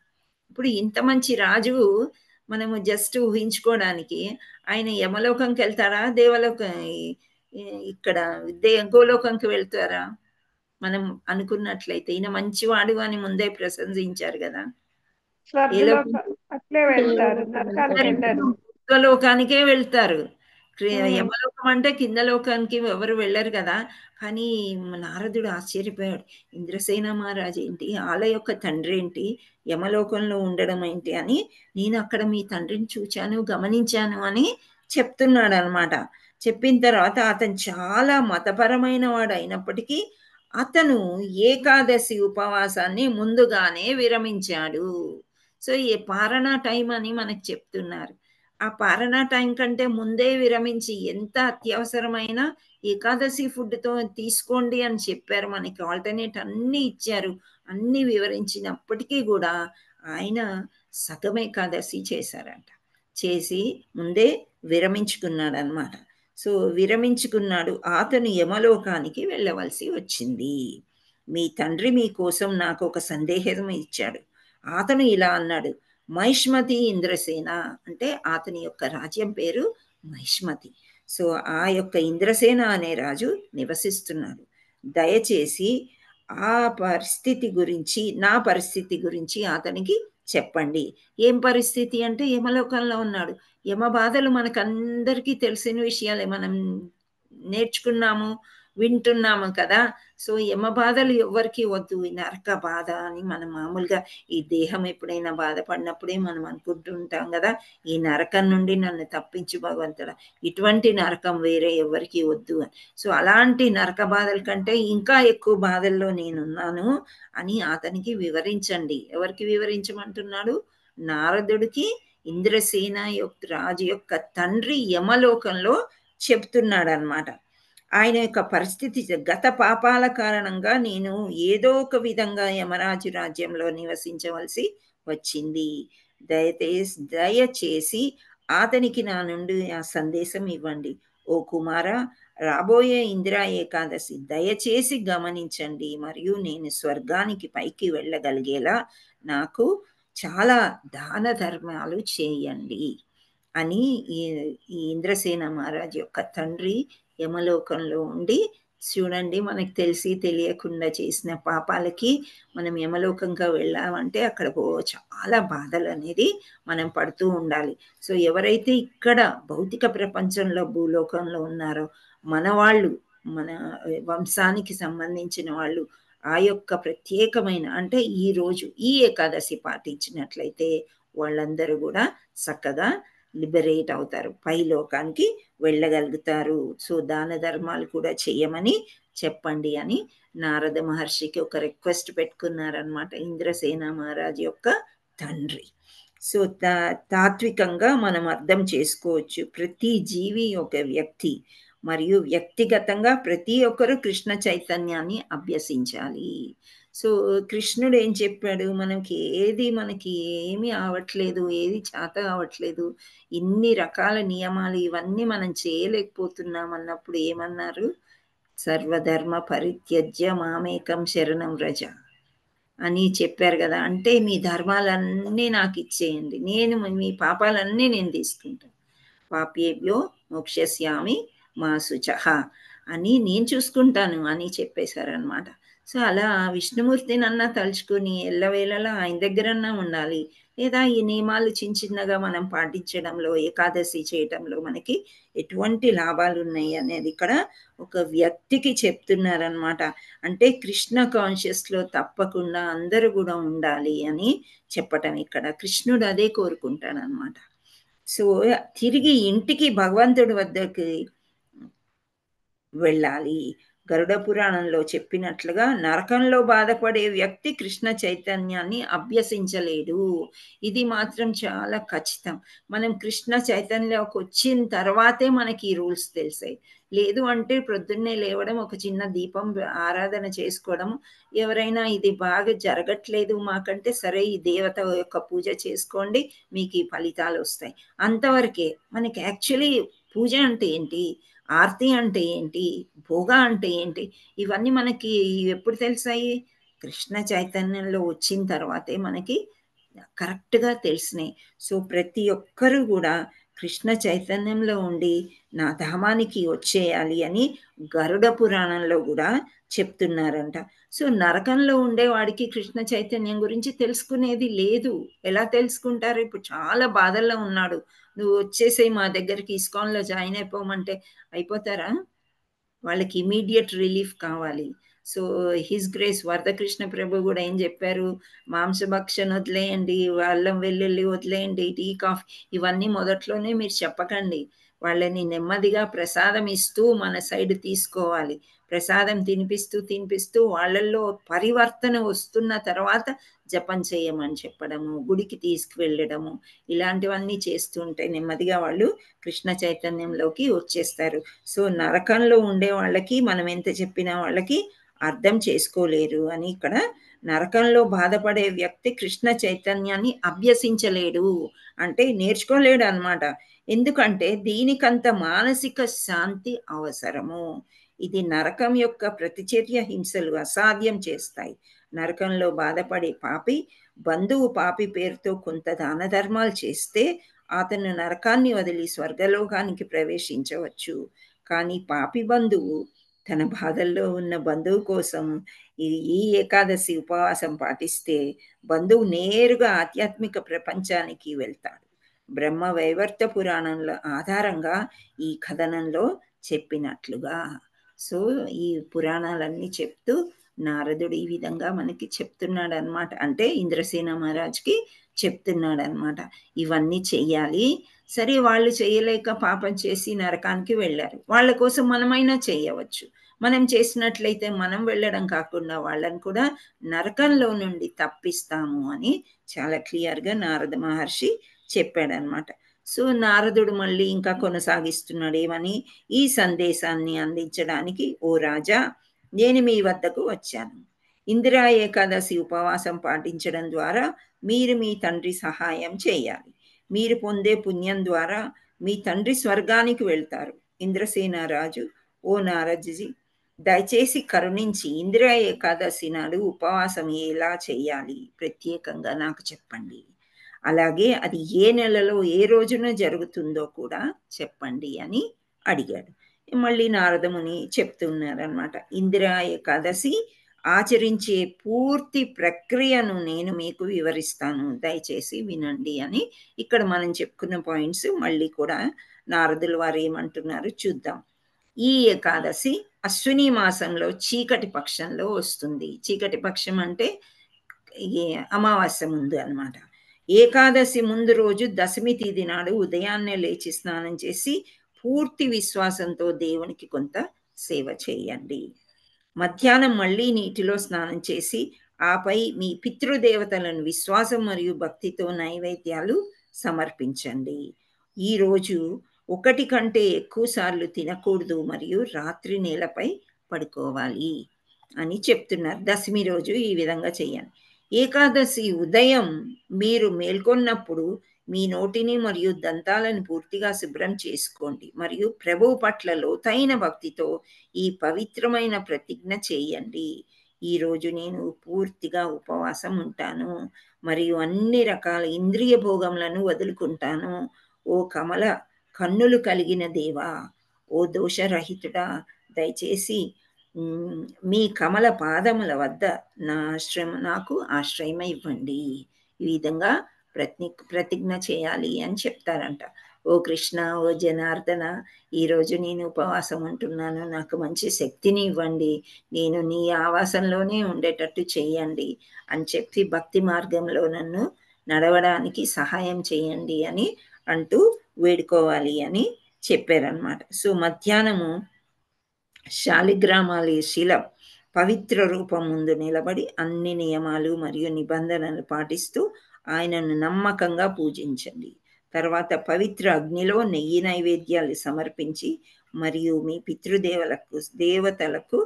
ఇప్పుడు ఇంత మంచి రాజు మనము జస్ట్ ఊహించుకోవడానికి, ఆయన యమలోకంకి వెళ్తారా, దేవలోకం ఇక్కడ గోలోకంకి వెళ్తారా? మనం అనుకున్నట్లయితే ఈయన మంచివాడు అని ముందే ప్రశంసించారు కదా. లోకానికే వెళ్తారు. యమలోకం అంటే కింద లోకానికి ఎవరు వెళ్ళరు కదా. కానీ నారదుడు ఆశ్చర్యపోయాడు, ఇంద్రసేన మహారాజు ఏంటి, ఆల యొక్క తండ్రి ఏంటి యమలోకంలో ఉండడం ఏంటి అని. నేను అక్కడ మీ తండ్రిని చూచాను, గమనించాను అని చెప్తున్నాడు అనమాట. చెప్పిన తర్వాత అతను చాలా మతపరమైన వాడు అయినప్పటికీ అతను ఏకాదశి ఉపవాసాన్ని ముందుగానే విరమించాడు. సో ఈ పారణ టైం అని మనకు చెప్తున్నారు. ఆ పారణ టైం కంటే ముందే విరమించి ఎంత అత్యవసరమైన ఏకాదశి ఫుడ్తో తీసుకోండి అని చెప్పారు. మనకి ఆల్టర్నేట్ అన్నీ ఇచ్చారు, అన్నీ వివరించినప్పటికీ కూడా ఆయన సగం ఏకాదశి చేశారంట. చేసి ముందే విరమించుకున్నాడు అనమాట. సో విరమించుకున్నాడు. అతను యమలోకానికి వెళ్ళవలసి వచ్చింది. మీ తండ్రి మీకోసం నాకు ఒక సందేహం ఇచ్చాడు. అతను ఇలా అన్నాడు, మహిష్మతి ఇంద్రసేన అంటే అతని యొక్క రాజ్యం పేరు మహిష్మతి. సో ఆ యొక్క ఇంద్రసేన అనే రాజు నివసిస్తున్నాడు. దయచేసి ఆ పరిస్థితి గురించి, నా పరిస్థితి గురించి అతనికి చెప్పండి. ఏం పరిస్థితి అంటే యమలోకంలో ఉన్నాడు. యమ బాధలు మనకందరికీ తెలిసిన విషయాలే, మనం నేర్చుకున్నాము, వింటున్నాము కదా. సో యమ బాధలు ఎవ్వరికి వద్దు. ఈ నరక బాధ అని మనం మామూలుగా ఈ దేహం ఎప్పుడైనా బాధపడినప్పుడే మనం అనుకుంటూ ఉంటాం కదా, ఈ నరకం నుండి నన్ను తప్పించు భగవంతుడా, ఇటువంటి నరకం వేరే ఎవరికి వద్దు అని. సో అలాంటి నరక బాధల కంటే ఇంకా ఎక్కువ బాధల్లో నేనున్నాను అని అతనికి వివరించండి. ఎవరికి వివరించమంటున్నాడు? నారదుడికి ఇంద్రసేన యొక్క రాజు యొక్క తండ్రి యమలోకంలో చెప్తున్నాడు అనమాట. ఆయన యొక్క పరిస్థితి, గత పాపాల కారణంగా నేను ఏదో ఒక విధంగా యమరాజు రాజ్యంలో నివసించవలసి వచ్చింది. దయచేసి అతనికి నా నుండి ఆ సందేశం ఇవ్వండి. ఓ కుమార, రాబోయే ఇందిరా ఏకాదశి దయచేసి గమనించండి, మరియు నేను స్వర్గానికి పైకి వెళ్ళగలిగేలా నాకు చాలా దాన ధర్మాలు చేయండి అని ఈ ఇంద్రసేన మహారాజు యొక్క తండ్రి యమలోకంలో ఉండి, చూడండి మనకు తెలిసి తెలియకుండా చేసిన పాపాలకి మనం యమలోకంగా వెళ్ళామంటే అక్కడ చాలా బాధలు అనేది మనం పడుతూ ఉండాలి. సో ఎవరైతే ఇక్కడ భౌతిక ప్రపంచంలో భూలోకంలో ఉన్నారో మన వాళ్ళు, మన వంశానికి సంబంధించిన వాళ్ళు, ఆ యొక్క ప్రత్యేకమైన అంటే ఈ రోజు ఈ ఏకాదశి పాటించినట్లయితే వాళ్ళందరూ కూడా చక్కగా లిబరేట్ అవుతారు, పై లోకానికి వెళ్ళగలుగుతారు. సో దాన ధర్మాలు కూడా చేయమని చెప్పండి అని నారద మహర్షికి ఒక రిక్వెస్ట్ పెట్టుకున్నారనమాట ఇంద్రసేన మహారాజు యొక్క తండ్రి. సో తాత్వికంగా మనం అర్థం చేసుకోవచ్చు, ప్రతి జీవి ఒక వ్యక్తి, మరియు వ్యక్తిగతంగా ప్రతి ఒక్కరు కృష్ణ చైతన్యాన్ని అభ్యసించాలి. సో కృష్ణుడు ఏం చెప్పాడు? మనకి ఏమీ అవట్లేదు, ఏది చేత అవట్లేదు, ఇన్ని రకాల నియమాలు ఇవన్నీ మనం చేయలేకపోతున్నాం అన్నప్పుడు ఏమన్నారు? సర్వధర్మ పరిత్యజ్య మామేకం శరణం వ్రజ అని చెప్పారు కదా. అంటే మీ ధర్మాలన్నీ నాకు ఇచ్చేయండి, నేను మీ పాపాలన్నీ నేను తీసుకుంటాను. పాపేభ్యో మోక్షస్యామి మా శుచః అని నేను చూసుకుంటాను అని చెప్పేశారనమాట. సో అలా విష్ణుమూర్తిని అన్నా తలుచుకొని ఎల్లవేళలా ఆయన దగ్గరన్నా ఉండాలి. లేదా ఈ నియమాలు చిన్నగా మనం పాటించడంలో, ఏకాదశి చేయటంలో మనకి ఎటువంటి లాభాలు ఉన్నాయి అనేది ఇక్కడ ఒక వ్యక్తికి చెప్తున్నారనమాట. అంటే కృష్ణ కాన్షియస్లో తప్పకుండా అందరూ కూడా ఉండాలి అని చెప్పటం ఇక్కడ. కృష్ణుడు అదే కోరుకుంటాడనమాట. సో తిరిగి ఇంటికి భగవంతుడి వద్దకి వెళ్ళాలి. గరుడ పురాణంలో చెప్పినట్లుగా నరకంలో బాధపడే వ్యక్తి కృష్ణ చైతన్యాన్ని అభ్యసించలేడు. ఇది మాత్రం చాలా ఖచ్చితం. మనం కృష్ణ చైతన్యంలోకి వచ్చిన తర్వాతే మనకి ఈ రూల్స్ తెలిసాయి. లేదు అంటే ప్రొద్దున్నే లేవడం, ఒక చిన్న దీపం ఆరాధన చేసుకోవడం, ఎవరైనా ఇది బాగా జరగట్లేదు మాకంటే సరే ఈ దేవత యొక్క పూజ చేసుకోండి మీకు ఈ ఫలితాలు వస్తాయి, అంతవరకే. మనకి యాక్చువల్లీ పూజ అంటే ఏంటి, ఆర్తి అంటే ఏంటి, భోగ అంటే ఏంటి, ఇవన్నీ మనకి ఎప్పుడు తెలిసాయి? కృష్ణ చైతన్యంలో వచ్చిన తర్వాతే మనకి కరెక్ట్గా తెలిసినాయి. సో ప్రతి ఒక్కరూ కూడా కృష్ణ చైతన్యంలో ఉండి నా ధామానికి వచ్చేయాలి అని గరుడ పురాణంలో కూడా చెప్తున్నారంట. సో నరకంలో ఉండేవాడికి కృష్ణ చైతన్యం గురించి తెలుసుకునేది లేదు. ఎలా తెలుసుకుంటారు? ఇప్పుడు చాలా బాధల్లో ఉన్నాడు, నువ్వు వచ్చేసేయి మా దగ్గరికి, ఇస్కాన్లో జాయిన్ అయిపోమంటే అయిపోతారా? వాళ్ళకి ఇమీడియట్ రిలీఫ్ కావాలి. సో హిస్ గ్రేస్ వరదకృష్ణ ప్రభు కూడా ఏం చెప్పారు? మాంసభక్షణ వదిలేయండి, అల్లం వెల్లుల్లి వదిలేయండి, టీ కాఫీ ఇవన్నీ మొదట్లోనే మీరు చెప్పకండి. వాళ్ళని నెమ్మదిగా ప్రసాదం ఇస్తూ మన సైడ్ తీసుకోవాలి. ప్రసాదం తినిపిస్తూ వాళ్ళల్లో పరివర్తన వస్తున్న తర్వాత జపం చేయమని చెప్పడము, గుడికి తీసుకువెళ్ళడము, ఇలాంటివన్నీ చేస్తుంటే నెమ్మదిగా వాళ్ళు కృష్ణ చైతన్యంలోకి వచ్చేస్తారు. సో నరకంలో ఉండే వాళ్ళకి మనం ఎంత చెప్పినా వాళ్ళకి అర్థం చేసుకోలేరు అని ఇక్కడ నరకంలో బాధపడే వ్యక్తి కృష్ణ చైతన్యాన్ని అభ్యసించలేడు అంటే నేర్చుకోలేడు అన్నమాట. ఎందుకంటే దీనికంత మానసిక శాంతి అవసరము. ఇది నరకం యొక్క ప్రతిచర్య హింసలు అసాధ్యం చేస్తాయి. నరకంలో బాధపడే పాపి బంధువు పాపి పేరుతో కొంత దాన ధర్మాలు చేస్తే అతను నరకాన్ని వదిలి స్వర్గలోకానికి ప్రవేశించవచ్చు. కానీ పాపి బంధువు తన బాధల్లో ఉన్న బంధువు కోసం ఈ ఏకాదశి ఉపవాసం పాటిస్తే బంధువు నేరుగా ఆధ్యాత్మిక ప్రపంచానికి వెళ్తాడు. బ్రహ్మ వైవర్త పురాణంలో ఆధారంగా ఈ కథనంలో చెప్పినట్లుగా. సో ఈ పురాణాలన్నీ చెప్తూ నారదుడు ఈ విధంగా మనకి చెప్తున్నాడు అనమాట. అంటే ఇంద్రసేన మహారాజ్కి చెప్తున్నాడు అనమాట, ఇవన్నీ చెయ్యాలి. సరే వాళ్ళు చేయలేక పాపం చేసి నరకానికి వెళ్ళారు, వాళ్ళ కోసం మనమైనా చేయవచ్చు. మనం చేసినట్లయితే మనం వెళ్ళడం కాకుండా వాళ్ళని కూడా నరకంలో నుండి తప్పిస్తాము అని చాలా క్లియర్గా నారద మహర్షి చెప్పాడనమాట. సో నారదుడు మళ్ళీ ఇంకా కొనసాగిస్తున్నాడు ఏమని, ఈ సందేశాన్ని అందించడానికి ఓ రాజా, నేను మీ వద్దకు వచ్చాను. ఇందిరా ఏకాదశి ఉపవాసం పాటించడం ద్వారా మీరు మీ తండ్రి సహాయం చేయాలి. మీరు పొందే పుణ్యం ద్వారా మీ తండ్రి స్వర్గానికి వెళ్తారు. ఇంద్రసేన రాజు, ఓ నారదజీ, దయచేసి కరుణించి ఇందిరా ఏకాదశి నాడు ఉపవాసం ఎలా చేయాలి ప్రత్యేకంగా నాకు చెప్పండి. అలాగే అది ఏ నెలలో ఏ రోజున జరుగుతుందో కూడా చెప్పండి అని అడిగాడు. మళ్ళీ నారదముని చెప్తున్నారనమాట, ఇందిరా ఏకాదశి ఆచరించే పూర్తి ప్రక్రియను నేను మీకు వివరిస్తాను, దయచేసి వినండి అని ఇక్కడ మనం చెప్పుకున్న పాయింట్స్ మళ్ళీ కూడా నారదుల వారు ఏమంటున్నారు చూద్దాం. ఈ ఏకాదశి అశ్విని మాసంలో చీకటి పక్షంలో వస్తుంది. చీకటి పక్షం అంటే అమావాస్య ముందు అన్నమాట. ఏకాదశి ముందు రోజు దశమి తేదీ నాడు ఉదయాన్నే లేచి స్నానం చేసి పూర్తి విశ్వాసంతో దేవునికి కొంత సేవ చేయండి. మధ్యాహ్నం మళ్ళీ నీటిలో స్నానం చేసి ఆపై మీ పితృదేవతలను విశ్వాసం మరియు భక్తితో నైవేద్యాలు సమర్పించండి. ఈరోజు 1 కంటే ఎక్కువ సార్లు తినకూడదు మరియు రాత్రి నేలపై పడుకోవాలి అని చెప్తున్నారు. దశమి రోజు ఈ విధంగా చేయండి. ఏకాదశి ఉదయం మీరు మేల్కొన్నప్పుడు మీ నోటిని మరియు దంతాలను పూర్తిగా శుభ్రం చేసుకోండి మరియు ప్రభువు పట్ల లోతైన భక్తితో ఈ పవిత్రమైన ప్రతిజ్ఞ చేయండి. ఈరోజు నేను పూర్తిగా ఉపవాసం ఉంటాను మరియు అన్ని రకాల ఇంద్రియ భోగములను వదులుకుంటాను. ఓ కమల కన్నులు కలిగిన దేవా, ఓ దోషరహితుడా, దయచేసి మీ కమల పాదముల వద్ద నాకు ఆశ్రయం ఇవ్వండి. ఈ విధంగా ప్రతిజ్ఞ చేయాలి అని చెప్తారంట. ఓ కృష్ణ, ఓ జనార్దన, ఈరోజు నేను ఉపవాసం ఉంటున్నాను, నాకు మంచి శక్తిని ఇవ్వండి, నేను నీ ఆవాసంలోనే ఉండేటట్టు చేయండి అని చెప్పి భక్తి మార్గంలో నన్ను నడవడానికి సహాయం చేయండి అని అంటూ వేడుకోవాలి అని చెప్పారనమాట. సో మధ్యాహ్నము శాలిగ్రామాలి శిల పవిత్ర రూపం ముందు నిలబడి అన్ని నియమాలు మరియు నిబంధనలు పాటిస్తూ ఆయనను నమ్మకంగా పూజించండి. తర్వాత పవిత్ర అగ్నిలో నెయ్యి నైవేద్యాలు సమర్పించి మరియు మీ దేవతలకు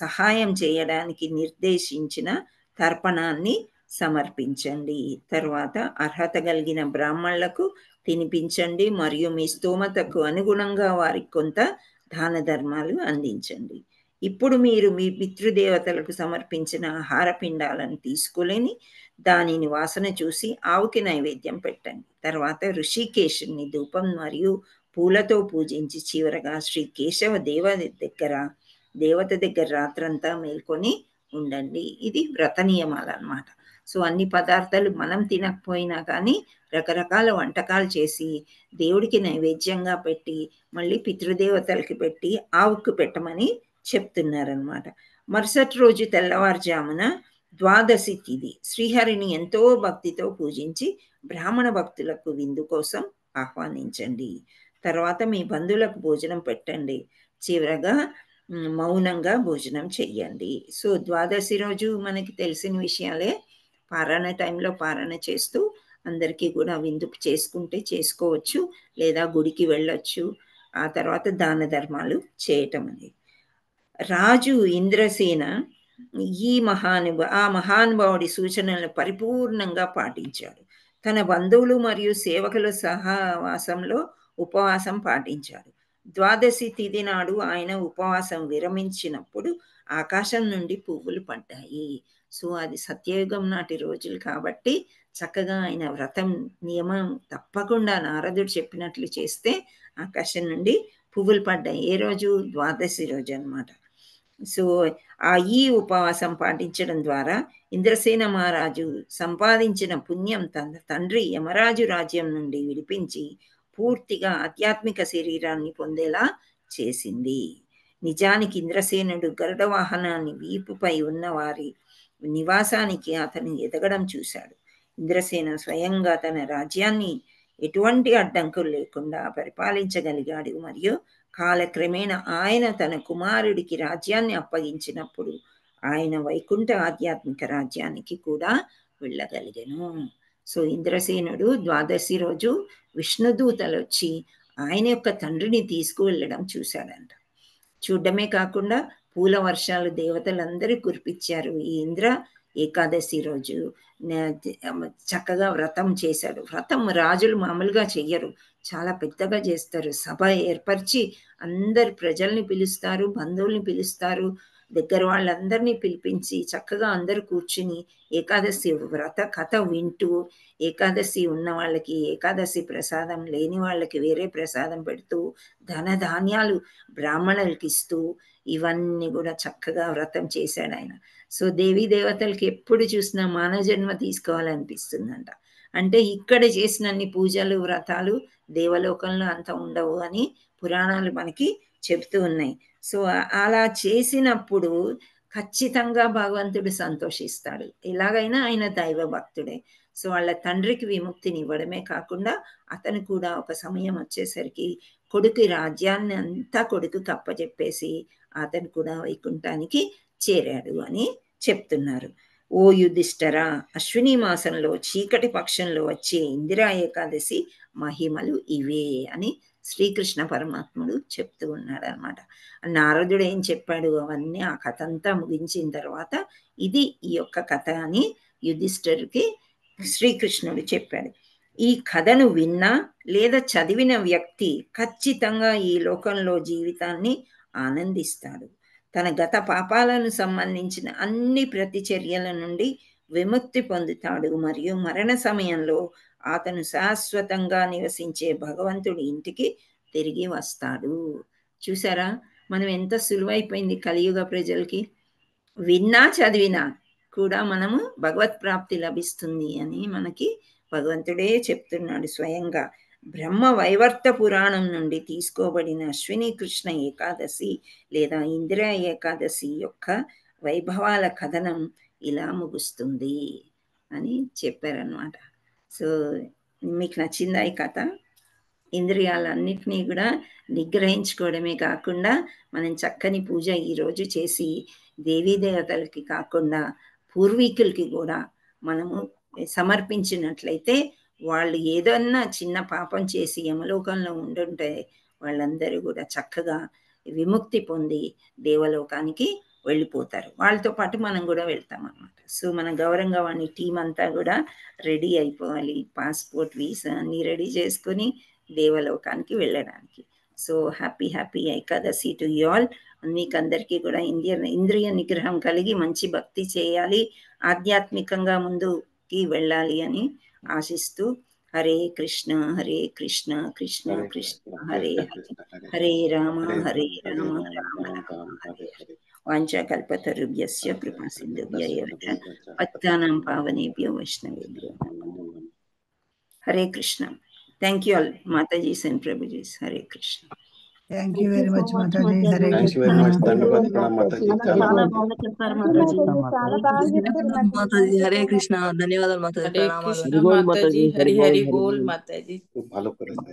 సహాయం చేయడానికి నిర్దేశించిన తర్పణాన్ని సమర్పించండి. తర్వాత అర్హత కలిగిన బ్రాహ్మణులకు తినిపించండి మరియు మీ స్తోమతకు అనుగుణంగా వారికి కొంత దాన ధర్మాలు అందించండి. ఇప్పుడు మీరు మీ పితృదేవతలకు సమర్పించిన ఆహార పిండాలను తీసుకుని దానిని వాసన చూసి ఆవుకి నైవేద్యం పెట్టండి. తర్వాత ఋషికేశుని ధూపం మరియు పూలతో పూజించి చివరగా శ్రీ కేశవ దేవత దగ్గర రాత్రంతా మేల్కొని ఉండండి. ఇది వ్రత నియమాలు అన్నమాట. సో అన్ని పదార్థాలు మనం తినకపోయినా కానీ రకరకాల వంటకాలు చేసి దేవుడికి నైవేద్యంగా పెట్టి మళ్ళీ పితృదేవతలకి పెట్టి ఆవుకు పెట్టమని చెప్తున్నారనమాట. మరుసటి రోజు తెల్లవారుజామున ద్వాదశి తిథి శ్రీహరిని ఎంతో భక్తితో పూజించి బ్రాహ్మణ భక్తులకు విందు కోసం ఆహ్వానించండి. తర్వాత మీ బంధువులకు భోజనం పెట్టండి. చివరగా మౌనంగా భోజనం చెయ్యండి. సో ద్వాదశి రోజు మనకి తెలిసిన విషయాలే, పారాయణ టైంలో పారాయణ చేస్తూ అందరికీ కూడా విందు చేసుకుంటే చేసుకోవచ్చు, లేదా గుడికి వెళ్ళొచ్చు. ఆ తర్వాత దాన ధర్మాలు చేయటం అనేది. రాజు ఇంద్రసేన ఆ మహానుభావుడి సూచనలను పరిపూర్ణంగా పాటించాడు. తన బంధువులు మరియు సేవకుల సహవాసంలో ఉపవాసం పాటించాడు. ద్వాదశి తిథి నాడు ఆయన ఉపవాసం విరమించినప్పుడు ఆకాశం నుండి పువ్వులు పడ్డాయి. సో అది సత్యయుగం నాటి రోజులు కాబట్టి చక్కగా ఆయన వ్రతం నియమం తప్పకుండా నారదుడు చెప్పినట్లు చేస్తే ఆకాశం నుండి పువ్వులు పడ్డాయి. ఏ రోజు? ద్వాదశి రోజు అన్నమాట. సో ఈ ఉపవాసం పాటించడం ద్వారా ఇంద్రసేన మహారాజు సంపాదించిన పుణ్యం తన తండ్రి యమరాజు రాజ్యం నుండి విడిపించి పూర్తిగా ఆధ్యాత్మిక శరీరాన్ని పొందేలా చేసింది. నిజానికి ఇంద్రసేనుడు గరుడ వాహనాన్ని వీపుపై ఉన్న వారి నివాసానికి అతను ఎదగడం చూశాడు. ఇంద్రసేన స్వయంగా తన రాజ్యాన్ని ఎటువంటి అడ్డంకులు లేకుండా పరిపాలించగలిగాడు. మరియు కాలక్రమేణా ఆయన తన కుమారుడికి రాజ్యాన్ని అప్పగించినప్పుడు ఆయన వైకుంఠ ఆధ్యాత్మిక రాజ్యానికి కూడా వెళ్ళగలిగెను. సో ఇంద్రసేనుడు ద్వాదశి రోజు విష్ణుదూతలు వచ్చి ఆయన యొక్క తండ్రిని తీసుకువెళ్ళడం చూశాడంట. చూడడమే కాకుండా పూల వర్షాలు దేవతలందరూ కురిపించారు. ఈ ఇంద్ర ఏకాదశి రోజు చక్కగా వ్రతం చేశాడు. వ్రతం రాజులు మామూలుగా చెయ్యరు, చాలా పెద్దగా చేస్తారు. సభ ఏర్పరిచి అందరు ప్రజల్ని పిలుస్తారు, బంధువుల్ని పిలుస్తారు, దగ్గర వాళ్ళందరినీ పిలిపించి చక్కగా అందరూ కూర్చుని ఏకాదశి వ్రత కథ వింటూ, ఏకాదశి ఉన్న వాళ్ళకి ఏకాదశి ప్రసాదం, లేని వాళ్ళకి వేరే ప్రసాదం పెడుతూ, ధన ధాన్యాలు బ్రాహ్మణులకి ఇస్తూ ఇవన్నీ కూడా చక్కగా వ్రతం చేశాడు ఆయన. సో దేవీ దేవతలకి ఎప్పుడు చూసినా మానవ జన్మ తీసుకోవాలనిపిస్తుందంట. అంటే ఇక్కడ చేసినన్ని పూజలు వ్రతాలు దేవలోకంలో అంత ఉండవు అని పురాణాలు మనకి చెప్తూ ఉన్నాయి. సో అలా చేసినప్పుడు ఖచ్చితంగా భగవంతుడు సంతోషిస్తాడు. ఎలాగైనా ఆయన దైవ భక్తుడే. సో వాళ్ళ తండ్రికి విముక్తిని ఇవ్వడమే కాకుండా అతను కూడా ఒక సమయం వచ్చేసరికి కొడుకు రాజ్యాన్ని అంతా కొడుకుకి అప్పచెప్పేసి అతను కూడా వైకుంఠానికి చేరాడు అని చెప్తున్నారు. ఓ యుధిష్ఠరా, అశ్విని మాసంలో చీకటి పక్షంలో వచ్చే ఇందిరా ఏకాదశి మహిమలు ఇవే అని శ్రీకృష్ణ పరమాత్ముడు చెప్తూ ఉన్నాడు అనమాట. నారదుడు ఏం చెప్పాడు అవన్నీ ఆ కథ అంతా ముగించిన తర్వాత ఇది ఈ యొక్క కథ అని యుధిష్ఠిరుకి శ్రీకృష్ణుడు చెప్పాడు. ఈ కథను విన్నా లేదా చదివిన వ్యక్తి ఖచ్చితంగా ఈ లోకంలో జీవితాన్ని ఆనందిస్తాడు. తన గత పాపాలను సంబంధించిన అన్ని ప్రతిచర్యల నుండి విముక్తి పొందుతాడు మరియు మరణ సమయంలో అతను శాశ్వతంగా నివసించే భగవంతుడి ఇంటికి తిరిగి వస్తాడు. చూసారా, మనం ఎంత సులువైపోయింది కలియుగ ప్రజలకి. విన్నా చదివినా కూడా మనము భగవత్ ప్రాప్తి లభిస్తుంది అని మనకి భగవంతుడే చెప్తున్నాడు స్వయంగా. బ్రహ్మ వైవర్త పురాణం నుండి తీసుకోబడిన అశ్విని కృష్ణ ఏకాదశి లేదా ఇందిరా ఏకాదశి యొక్క వైభవాల కథనం ఇలా ముగుస్తుంది అని చెప్పారనమాట. సో మీకు నచ్చిందా ఈ కథ? ఇంద్రియాలన్నిటినీ కూడా నిగ్రహించుకోవడమే కాకుండా మనం చక్కని పూజ ఈరోజు చేసి దేవీ దేవతలకి కాకుండా పూర్వీకులకి కూడా మనము సమర్పించినట్లయితే వాళ్ళు ఏదన్నా చిన్న పాపం చేసి యమలోకంలో ఉండుంటే వాళ్ళందరూ కూడా చక్కగా విముక్తి పొంది దేవలోకానికి వెళ్ళిపోతారు. వాళ్ళతో పాటు మనం కూడా వెళ్తాం అన్నమాట. సో మన గౌరంగా వాణి టీం అంతా కూడా రెడీ అయిపోవాలి, పాస్పోర్ట్ వీసా అన్నీ రెడీ చేసుకొని దేవలోకానికి వెళ్ళడానికి. So happy Ekadashi to you all. మీకు అందరికీ కూడా ఇంద్రియ నిగ్రహం కలిగి మంచి భక్తి చేయాలి, ఆధ్యాత్మికంగా ముందుకి వెళ్ళాలి అని ఆశిస్తూ హరే కృష్ణ కృష్ణ కృష్ణ హరే హరే, హరే రామ రామ రామ హరే హరే. వాంఛాకల్పతరుభ్యస్య కృపా సింధుభ్యో పతితానాం పావనేభ్యో వైష్ణవేభ్యో నమః. Hare Krishna. Thank you all Matajis and prabhujis. Hare Krishna. Thank you very much Mataji. Hare thank you very much. ధన్యవాదాలు మాతాజీ. చాలా బాగా చెప్పారు మాతాజీ. మాతాజీ హరే కృష్ణ. ధన్యవాదాలు మాతాజీ. హరే కృష్ణ మాతాజీ. హరి హరి బోల్ మాతాజీ.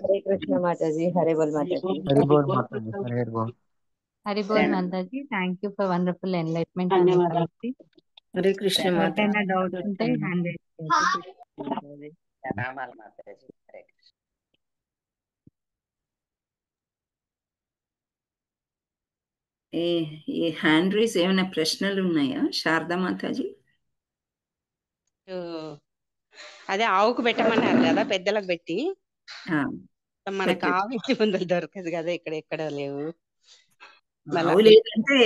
హరే కృష్ణ మాతాజీ. హరే బోల్ మాతాజీ. హరి బోల్ మాతాజీ. హరి బోల్. హరి బోల్ మాతాజీ. Thank you for wonderful enlightenment. Hare Krishna మాత. ఎవరికైనా డౌట్స్ ఉంటే హ్యాండ్ రామాల మాతాజీ. హరే కృష్ణ. ఈ హ్యాండ్ రైజ్ ఏమైనా ప్రశ్నలు ఉన్నాయా శారదా మాతాజీ? అదే ఆవుకు పెట్టమన్నారు కదా, పెద్దలకు పెట్టి. మనకు పెట్టండి. ఆవు ఇంటి ముందు దొరకదు కదా, ఇక్కడ ఎక్కడ లేవు. ఆవు లేదంటే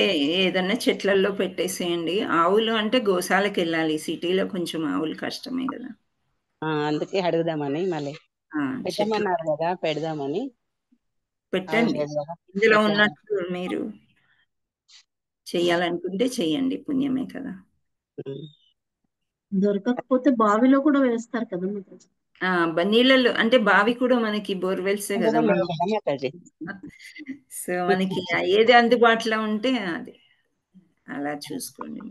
ఏదన్నా చెట్లలో పెట్టేసేయండి. ఆవులు అంటే గోశాలకు వెళ్ళాలి, సిటీలో కొంచెం ఆవులు కష్టమే కదా. అందుకే అడుగుదామని మళ్ళీ పెట్టమన్నారు కదా, పెడదామని. పెట్టండి. ఇందులో ఉన్నట్టు మీరు చెయ్యాలనుకుంటే చెయ్యండి, పుణ్యమే కదా. దొరకకపోతే బావిలో కూడా వేస్తారు కదా మాతాజీ. నీళ్ళల్లో అంటే బావి కూడా మనకి బోర్వెల్సే కదా. సో మనకి ఏది అందుబాటులో ఉంటే అది అలా చూసుకోండి.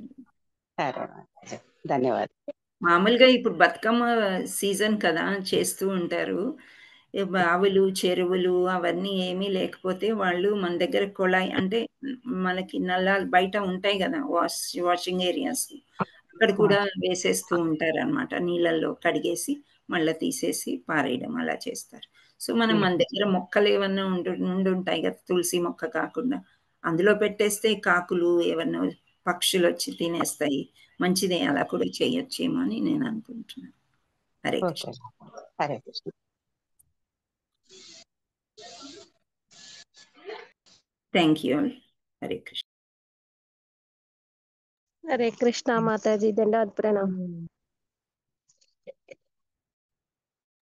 ధన్యవాదాలు. మామూలుగా ఇప్పుడు బతుకమ్మ సీజన్ కదా, చేస్తూ ఉంటారు. బావులు చెరువులు అవన్నీ ఏమీ లేకపోతే వాళ్ళు మన దగ్గర కొళాయి అంటే మనకి నల్లాలు బయట ఉంటాయి కదా, వాషింగ్ ఏరియాస్, అక్కడ కూడా వేసేస్తూ ఉంటారు అన్నమాట. నీళ్ళల్లో కడిగేసి మళ్ళీ తీసేసి పారేయడం అలా చేస్తారు. సో మనం మన దగ్గర మొక్కలు ఏమన్నా ఉండుంటాయి కదా, తులసి మొక్క కాకుండా అందులో పెట్టేస్తే కాకులు ఏమన్నా పక్షులు వచ్చి తినేస్తాయి. మంచిదే, అలా కూడా చేయొచ్చేమో అని నేను అనుకుంటున్నాను. హరే కృష్ణ. హరే కృష్ణ. Thank you. హరే కృష్ణ. హరే కృష్ణ మాతాజీ. ధన్యవాద ప్రణామ్.